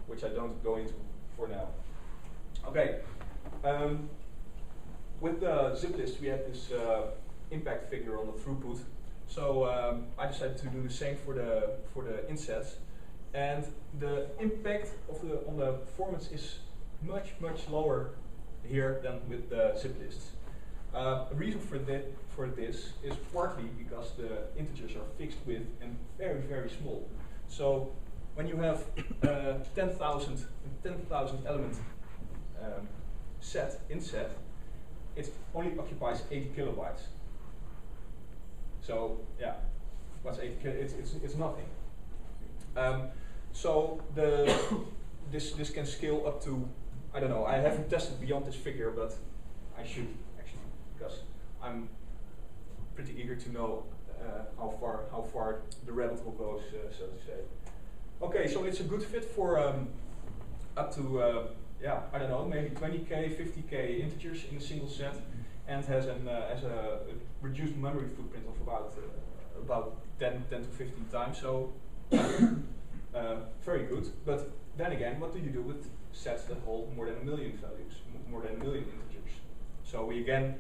which I don't go into for now. Okay, with the zip list we had this impact figure on the throughput. So I decided to do the same for the insets, and the impact of on the performance is much lower here than with the zip lists. The reason for this is partly because the integers are fixed with and very small. So when you have 10,000 element inset, it only occupies 80 kilobytes. So yeah, what's 80 kilobytes? It's nothing. So this can scale up to, I don't know. I haven't tested beyond this figure, but I should actually, because I'm pretty eager to know how far the rabbit hole goes, so to say. Okay, so it's a good fit for up to yeah, I don't know, maybe 20K, 50K integers in a single set, and has a reduced memory footprint of about 10 to 15 times. So very good. But then again, what do you do with sets that hold more than 1 million values, more than 1 million integers? So we again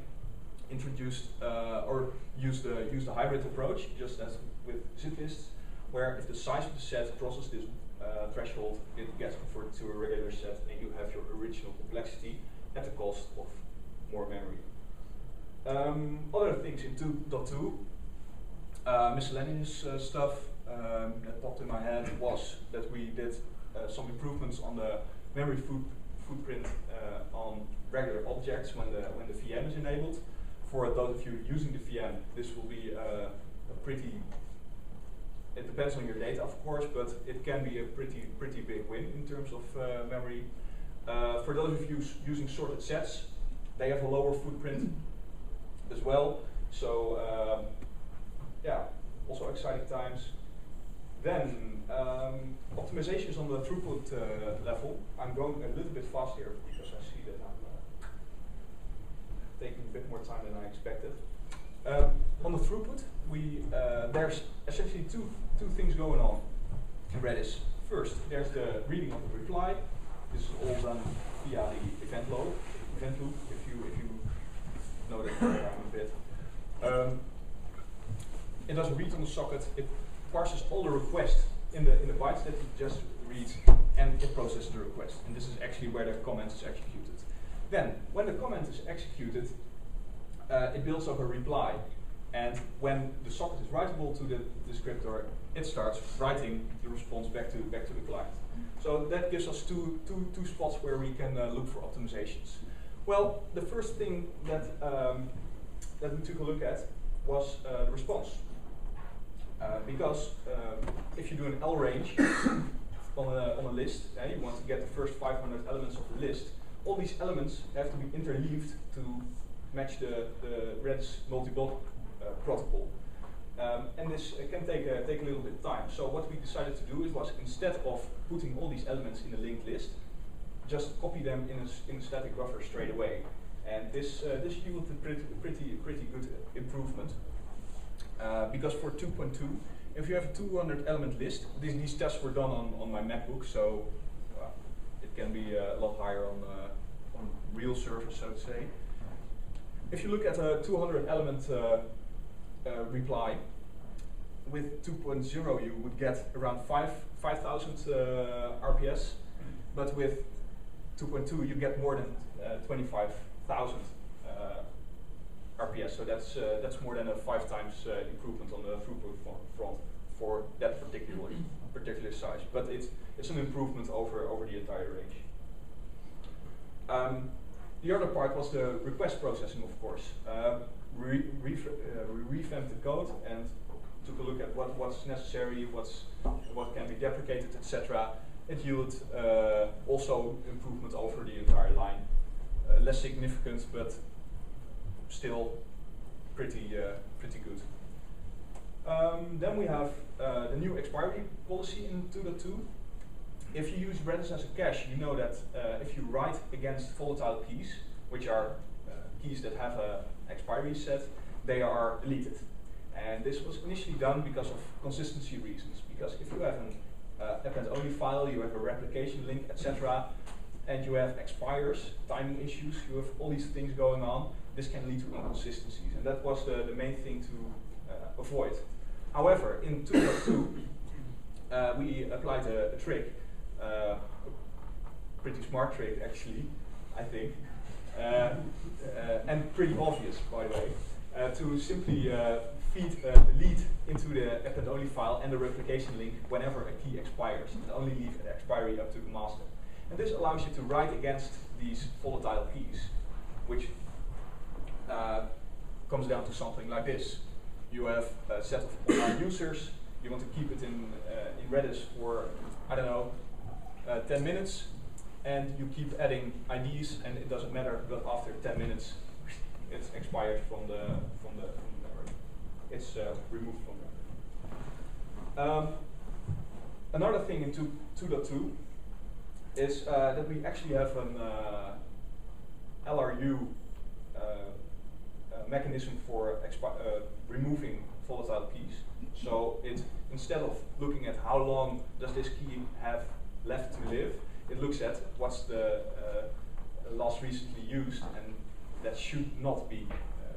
introduced or used the hybrid approach, just as with zip lists, where if the size of the set crosses this threshold, it gets converted to a regular set, and you have your original complexity at the cost of more memory. Other things in 2.2, miscellaneous stuff that popped in my head was that we did some improvements on the memory footprint on regular objects when the VM is enabled. For those of you using the VM, this will be a pretty, it depends on your data, of course, but it can be a pretty big win in terms of memory. For those of you using sorted sets, they have a lower footprint as well. So yeah, also exciting times. Then optimizations on the throughput level. I'm going a little bit fast here because I see that I'm taking a bit more time than I expected. On the throughput, there's essentially two things going on in Redis. First, there's the reading of the reply. This is all done via the event loop. If you know that program a bit, it does a read on the socket. It parses all the requests in the bytes that it just reads, and it processes the request. And this is actually where the comment is executed. Then, when the comment is executed, it builds up a reply. And when the socket is writable to the descriptor, it starts writing the response back to the client. So that gives us two spots where we can look for optimizations. Well, the first thing that we took a look at was the response. Because if you do an L range on a list, you want to get the first 500 elements of the list, all these elements have to be interleaved to match the Redis multi-block protocol. And this can take a little bit of time. So what we decided to do was, instead of putting all these elements in a linked list, just copy them in a static buffer straight away. And this yielded a pretty good improvement. Because for 2.2, if you have a 200 element list, these tests were done on my MacBook, so it can be a lot higher on real servers, so to say. If you look at a 200 element reply, with 2.0 you would get around 5,000 RPS, but with 2.2 you get more than 25,000 RPS. So that's more than a 5 times improvement on the throughput front for that particular size. But it's an improvement over the entire range. The other part was the request processing, of course. We revamped the code and took a look at what's necessary, what can be deprecated, etc. It yielded also improvement over the entire line. Less significant, but still pretty good. Then we have the new expiry policy in 2.2. If you use Redis as a cache, you know that if you write against volatile keys, which are keys that have an expiry set, they are deleted. And this was initially done because of consistency reasons. Because if you have append-only file, you have a replication link, etc. And you have expires, timing issues, you have all these things going on. This can lead to inconsistencies, and that was the main thing to avoid. However, in 2.2, we applied a trick, a pretty smart trick actually, I think, and pretty obvious, by the way, to simply feed the lead into the append-only file and the replication link whenever a key expires, and only leave an expiry up to the master. And this allows you to write against these volatile keys, which comes down to something like this. You have a set of online users, you want to keep it in Redis for, I don't know, 10 minutes, and you keep adding IDs, and it doesn't matter, but after 10 minutes, it's expired from the memory. It's removed from memory. Another thing in 2.2 is that we actually have an LRU mechanism for removing volatile keys. So instead of looking at how long does this key have left to live, it looks at what's the last recently used, and that should not be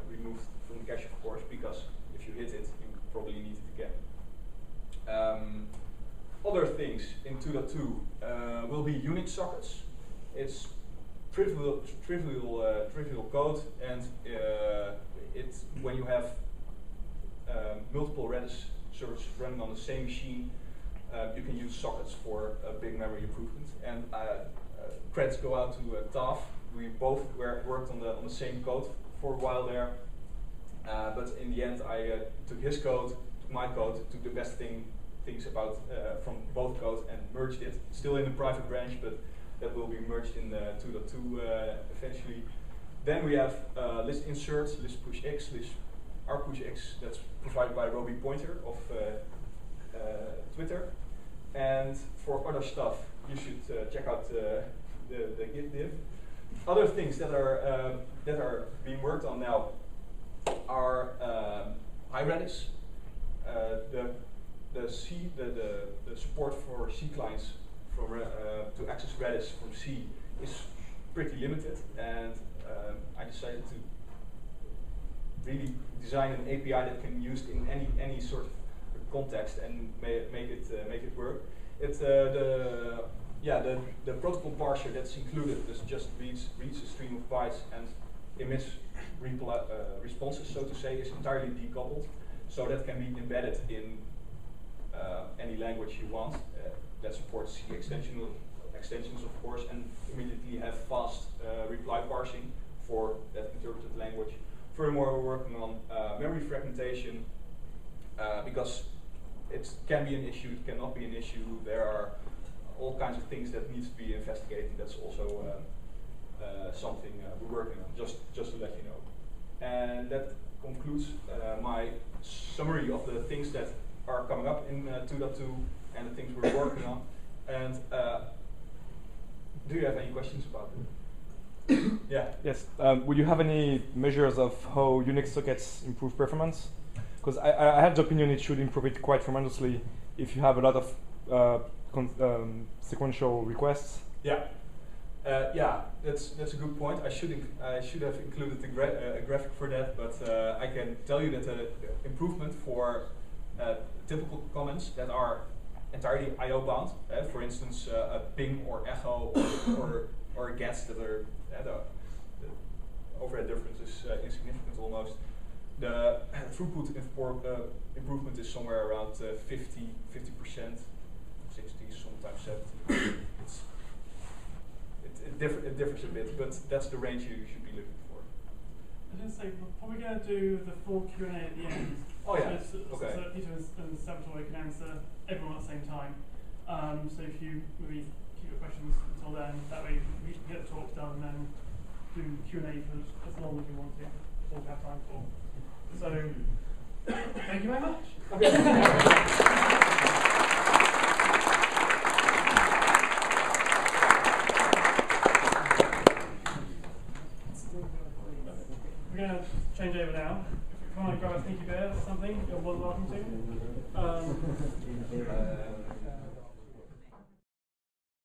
removed from the cache, of course, because if you hit it, you probably need it again. Other things in 2.2 will be Unix sockets. It's trivial code, and it's when you have multiple Redis servers running on the same machine, you can use sockets for a big memory improvement. And credits go out to Taf. We both worked on the same code for a while there, but in the end, I took his code, took my code, took the best things about from both codes and merged it. Still in the private branch, but that will be merged in 2.2 eventually. Then we have list insert, list push x, list rpush x. That's provided by Roby Pointer of Twitter. And for other stuff, you should check out the Git div. Other things that are being worked on now are iRedis, the support for C clients to access Redis from C is pretty limited, and I decided to really design an API that can be used in any sort of context and make it work. It's the protocol parser that's included just reads a stream of bytes and emits responses, so to say, is entirely decoupled, so that can be embedded in any language you want that supports C extensions, of course, and immediately have fast reply parsing for that interpreted language. Furthermore, we're working on memory fragmentation because it can be an issue, it cannot be an issue. There are all kinds of things that need to be investigated. That's also something we're working on, just to let you know. And that concludes my summary of the things that are coming up in 2.2 and the things we're working on. And do you have any questions about it? Yeah. Yes. Would you have any measures of how Unix sockets improve performance? Because I have the opinion it should improve it quite tremendously if you have a lot of sequential requests. Yeah. Yeah, that's a good point. I should have included a graphic for that, but I can tell you that the improvement for typical comments that are entirely I/O bound, for instance, a ping or echo or gets that are the overhead difference is insignificant almost. The throughput improvement is somewhere around 50%, 60, sometimes 70. It differs a bit, but that's the range you should be looking for. I was going to say, we're probably going to do the full Q&A at the end. Oh yeah, so Pieter and Salvatore can answer everyone at the same time. So if you maybe keep your questions until then, that way we can get the talk done and then do Q&A for as long as you want to, that's all we have time for. So, thank you very much. We're going to change over now. If you want to grab a sneaky bear or something, you're more than welcome to.